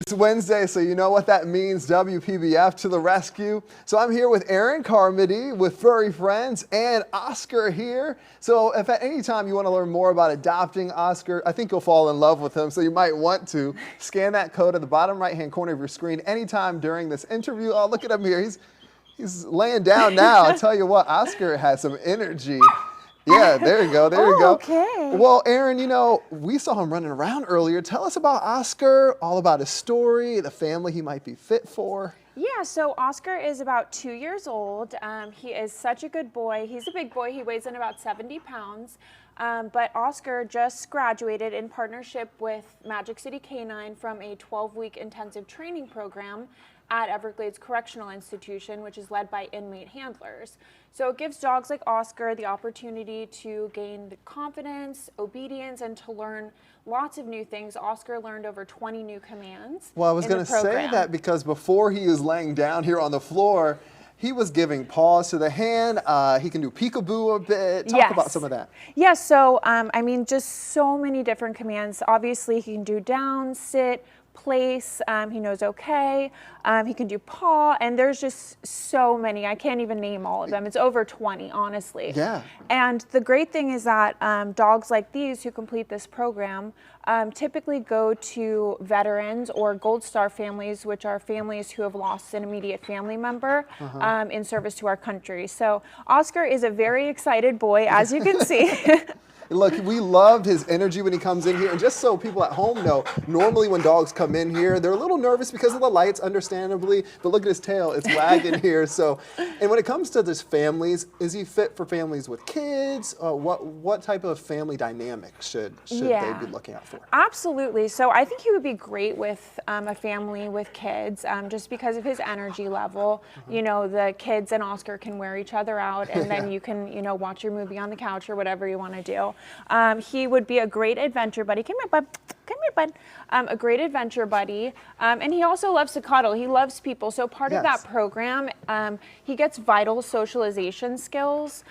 It's Wednesday, so you know what that means. WPBF to the rescue. So I'm here with Aaron Carmody with Furry Friends and Oscar here. So if at any time you want to learn more about adopting Oscar, I think you'll fall in love with him, so you might want to scan that code at the bottom right-hand corner of your screen anytime during this interview. Oh, look at him here. He's laying down now. I'll tell you what, Oscar has some energy. Yeah, there you go, there you go. Okay. Well, Aaron, you know, we saw him running around earlier. Tell us about Oscar, all about his story, the family he might be fit for. Yeah, so Oscar is about 2 years old. He is such a good boy. He's a big boy. He weighs in about 70 pounds. But Oscar just graduated in partnership with Magic City Canine from a 12-week intensive training program at Everglades Correctional Institution, which is led by inmate handlers. So it gives dogs like Oscar the opportunity to gain confidence, obedience, and to learn lots of new things. Oscar learned over 20 new commands. Well, I was going to say that because before he was laying down here on the floor, he was giving paws to the hand. He can do peekaboo a bit. Talk about some of that. Yes, so I mean, just so many different commands. Obviously, he can do down, sit, place, he knows okay, he can do paw, and there's just so many. I can't even name all of them. It's over 20, honestly. Yeah. And the great thing is that dogs like these who complete this program typically go to veterans or Gold Star families, which are families who have lost an immediate family member in service to our country. So Oscar is a very excited boy, as you can see. Look, we loved his energy when he comes in here. And just so people at home know, normally when dogs come in here, they're a little nervous because of the lights, understandably. But look at his tail, it's wagging here. So, and when it comes to this families, is he fit for families with kids? What type of family dynamic should they be looking out for? Absolutely. So I think he would be great with a family with kids, just because of his energy level. You know, the kids and Oscar can wear each other out, and then you can, you know, watch your movie on the couch or whatever you want to do. He would be a great adventure buddy. Come here, bud. Come here, bud. A great adventure buddy. And he also loves to cuddle. He loves people. So part of that program, he gets vital socialization skills,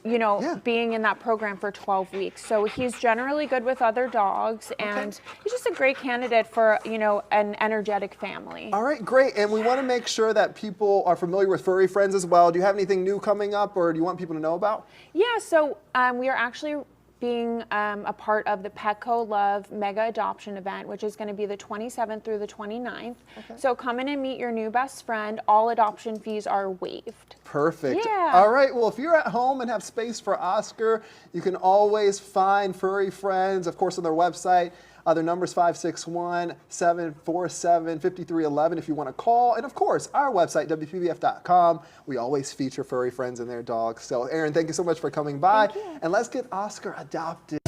you know, being in that program for 12 weeks. So he's generally good with other dogs, and he's just a great candidate for, you know, an energetic family. All right, great. And we want to make sure that people are familiar with Furry Friends as well. Do you have anything new coming up, or do you want people to know about? Yeah, so we are actually being a part of the Petco Love Mega Adoption Event, which is going to be the 27th through the 29th. So come in and meet your new best friend. All adoption fees are waived. Perfect. Yeah. All right, well, if you're at home and have space for Oscar, you can always find Furry Friends, of course, on their website. Their number's 561-747-5311 if you want to call. And of course, our website, WPBF.com. We always feature Furry Friends and their dogs. So Aaron, thank you so much for coming by. Thank you. And let's get Oscar adopted.